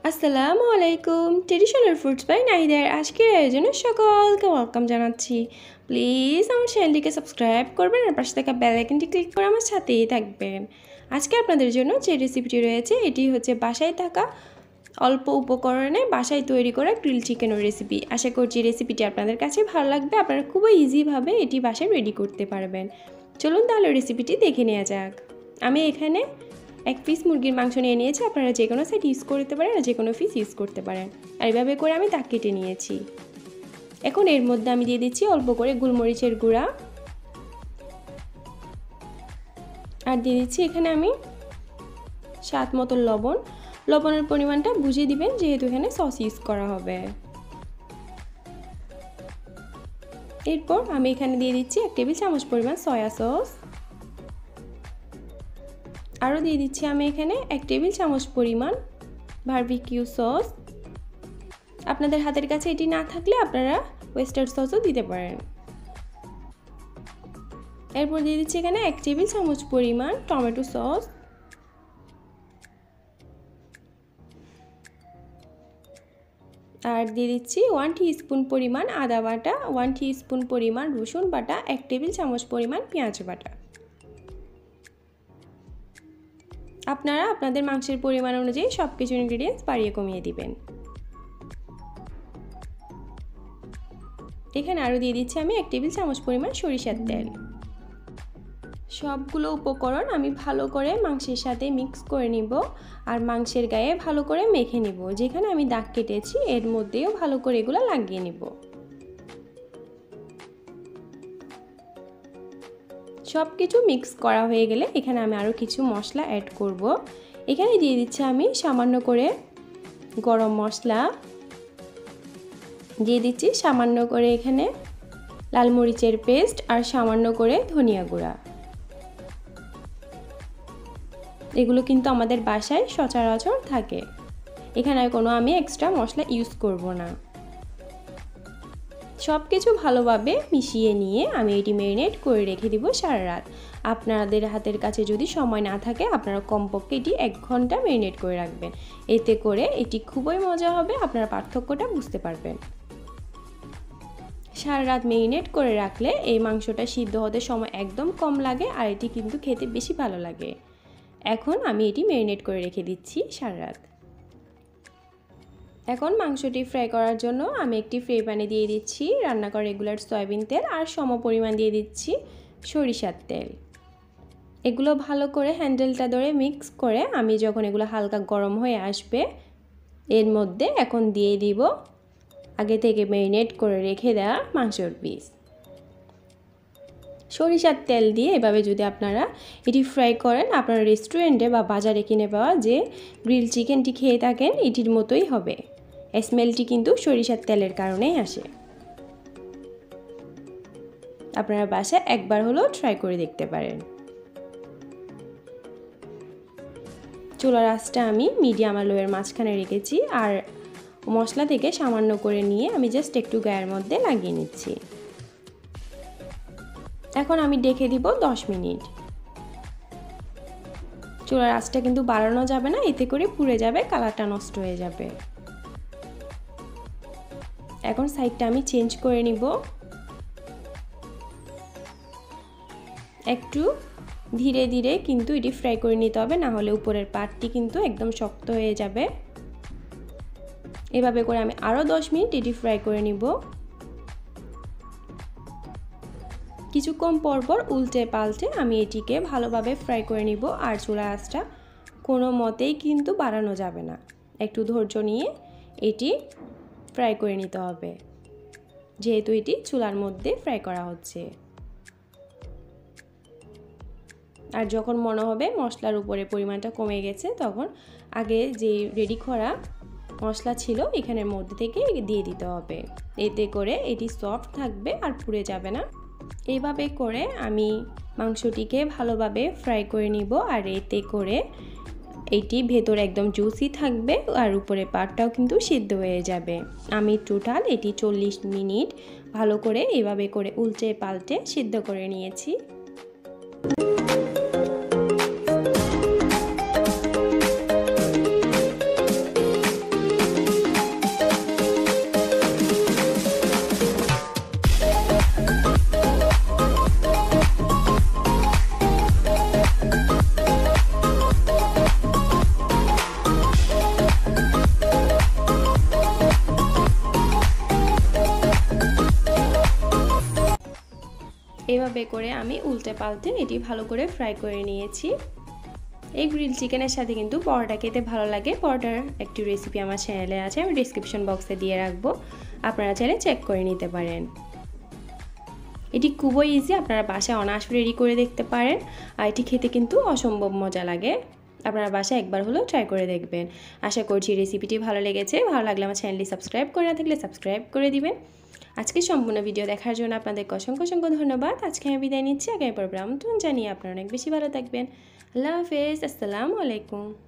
আসসালামু আলাইকুম। Traditional foods by নাহিদের আজকের আয়োজনে সকলকে ওয়েলকাম জানাচ্ছি। প্লিজ আমার চ্যানেলটিকে সাবস্ক্রাইব করবেন আর পাশে থাকা বেল আইকনটি ক্লিক করে আমার সাথেই থাকবেন। আজকে আপনাদের জন্য যে রেসিপিটি রয়েছে এটি হচ্ছে বাসায় থাকা অল্প উপকরণে বাসায় তৈরি করা গ্রিল চিকেনের রেসিপি। আশা করছি রেসিপিটি আপনাদের কাছে ভালো লাগবে। আপনারা খুবই ইজিভাবে এটি বাসায় রেডি করতে পারবেন। চলুন তাহলে রেসিপিটি দেখে নেওয়া যাক। আমি এখানে এক পিস মুরগির মাংস নিয়ে নিয়েছি। আপনারা যে কোনো সাইড ইউজ করতে পারেন আর যে কোনো পিস ইউজ করতে পারেন। আর এইভাবে করে আমি দাগ কেটে নিয়েছি। এখন এর মধ্যে আমি দিয়ে দিচ্ছি অল্প করে গোলমরিচের গুঁড়া, আর দিয়ে দিচ্ছি এখানে আমি স্বাদ মতো লবণ। লবণের পরিমাণটা বুঝে দিবেন যেহেতু এখানে সস ইউজ করা হবে। এরপর আমি এখানে দিয়ে দিচ্ছি 1 টেবিল চামচ পরিমাণ সয়া সস। আরও দিয়ে দিচ্ছি আমি এখানে 1 টেবিল চামচ পরিমাণ বারবিকিউ সস। আপনাদের হাতের কাছে এটি না থাকলে আপনারা ওয়েস্টার সসও দিতে পারেন। এরপর দিয়ে দিচ্ছি এখানে 1 টেবিল চামচ পরিমাণ টমেটো সস। আর দিয়ে দিচ্ছি 1 টিস্পুন পরিমাণ আদা বাটা, 1 টিস্পুন পরিমাণ রসুন বাটা, 1 টেবিল চামচ পরিমাণ পেঁয়াজ বাটা। আপনারা আপনাদের মাংসের পরিমাণ অনুযায়ী সব কিছু ইনগ্রেডিয়েন্টস বাড়িয়ে কমিয়ে দিবেন। এখানে আরও দিয়ে দিচ্ছি আমি 1 টেবিল চামচ পরিমাণ সরিষার তেল। সবগুলো উপকরণ আমি ভালো করে মাংসের সাথে মিক্স করে নিব আর মাংসের গায়ে ভালো করে মেখে নিব। যেখানে আমি দাগ কেটেছি এর মধ্যেও ভালো করে এগুলো লাগিয়ে নিব। সব কিছু মিক্স করা হয়ে গেলে এখানে আমি আরও কিছু মশলা অ্যাড করব। এখানে দিয়ে দিচ্ছি আমি সামান্য করে গরম মশলা, দিয়ে দিচ্ছি সামান্য করে এখানে লাল মরিচের পেস্ট আর সামান্য করে ধনিয়া গুঁড়া। এগুলো কিন্তু আমাদের বাসায় সচরাচর থাকে। এখানে কোনো আমি এক্সট্রা মশলা ইউজ করব না। সব কিছু ভালোভাবে মিশিয়ে নিয়ে আমি এটি ম্যারিনেট করে রেখে দিব সারা রাত। আপনাদের হাতের কাছে যদি সময় না থাকে আপনারা কমপক্ষে এটি 1 ঘন্টা ম্যারিনেট করে রাখবেন। এতে করে এটি খুবই মজা হবে, আপনারা পার্থক্যটা বুঝতে পারবেন। সারা রাত ম্যারিনেট করে রাখলে এই মাংসটা সিদ্ধ হতে সময় একদম কম লাগে আর এটি কিন্তু খেতে বেশি ভালো লাগে। এখন আমি এটি ম্যারিনেট করে রেখে দিচ্ছি সারা রাত। এখন মাংসটি ফ্রাই করার জন্য আমি একটি ফ্রাই প্যানে দিয়ে দিচ্ছি রান্না করা রেগুলার সয়াবিন তেল আর সম পরিমাণ দিয়ে দিচ্ছি সরিষার তেল। এগুলো ভালো করে হ্যান্ডেলটা ধরে মিক্স করে আমি যখন এগুলো হালকা গরম হয়ে আসবে এর মধ্যে এখন দিয়ে দিব আগে থেকে ম্যারিনেট করে রেখে দেওয়া মাংসের পিস। সরিষার তেল দিয়ে এভাবে যদি আপনারা এটি ফ্রাই করেন আপনারা রেস্টুরেন্টে বা বাজারে কিনে পাওয়া যে গ্রিল চিকেনটি খেয়ে থাকেন এটির মতোই হবে। স্মেলটি কিন্তু সরিষার তেলের কারণেই আসে। আপনারা বাসায় একবার হলেও ট্রাই করে দেখতে পারেন। চুলার আঁচটা আমি মিডিয়াম আর লোয়ের মাঝখানে রেখেছি আর মশলা থেকে সামান্য করে নিয়ে আমি জাস্ট একটু গায়ের মধ্যে লাগিয়ে নিচ্ছি। এখন আমি ডেকে দিব 10 মিনিট। চুলার আঁচটা কিন্তু বাড়ানো যাবে না, এতে করে পুড়ে যাবে, কালারটা নষ্ট হয়ে যাবে। এখন সাইডটা আমি চেঞ্জ করে নিব। একটু ধীরে ধীরে কিন্তু এটি ফ্রাই করে নিতে হবে, না হলে উপরের পার্টটি কিন্তু একদম শক্ত হয়ে যাবে। এভাবে করে আমি আরও 10 মিনিট এটি ফ্রাই করে নিব। কিছুক্ষণ পরপর উল্টে পাল্টে আমি এটিকে ভালোভাবে ফ্রাই করে নিব। আর চুলার আঁচটা কোনো মতেই কিন্তু বাড়ানো যাবে না, একটু ধৈর্য নিয়ে এটি ফ্রাই করে নিতে হবে যেহেতু এটি চুলার মধ্যে ফ্রাই করা হচ্ছে। আর যখন মনে হবে মশলার উপরে পরিমাণটা কমে গেছে তখন আগে যে রেডি করা মশলা ছিল এখানের মধ্যে থেকে দিয়ে দিতে হবে। এতে করে এটি সফট থাকবে আর পুড়ে যাবে না। এইভাবে করে আমি মাংসটিকে ভালোভাবে ফ্রাই করে নিব আর এতে করে এটি ভেতর একদম জুসি থাকবে আর উপরে পাটটাও কিন্তু সিদ্ধ হয়ে যাবে। আমি টোটাল এটি 40 মিনিট ভালো করে এভাবে করে উল্টে পাল্টে সিদ্ধ করে নিয়েছি। এইভাবে করে আমি উল্টে পাল্টে এটি ভালো করে ফ্রাই করে নিয়েছি। এই গ্রিল চিকেনের সাথে কিন্তু পরোটা খেতে ভালো লাগে। পরোটার একটি রেসিপি আমার চ্যানেলে আছে, আমি ডেসক্রিপশন বক্সে দিয়ে রাখবো, আপনারা চাইলে চেক করে নিতে পারেন। এটি খুবই ইজি, আপনারা বাসায় অনায়াসে রেডি করে দেখতে পারেন। আর এটি খেতে কিন্তু অসম্ভব মজা লাগে। আপনারা বাসায় একবার হলেও ট্রাই করে দেখবেন। আশা করছি রেসিপিটি ভালো লেগেছে। ভালো লাগলে আমার চ্যানেলটি সাবস্ক্রাইব করে না থাকলে সাবস্ক্রাইব করে দিবেন। আজকে সম্পূর্ণ ভিডিও দেখার জন্য আপনাদেরকে অসংখ্য ধন্যবাদ। আজকে আমি বিদায় নিচ্ছি। আগামী পর্বে আমন্ত্রণ জানিয়ে আপনারা অনেক বেশি ভালো থাকবেন। আল্লাহ হাফেজ। আসসালামু আলাইকুম।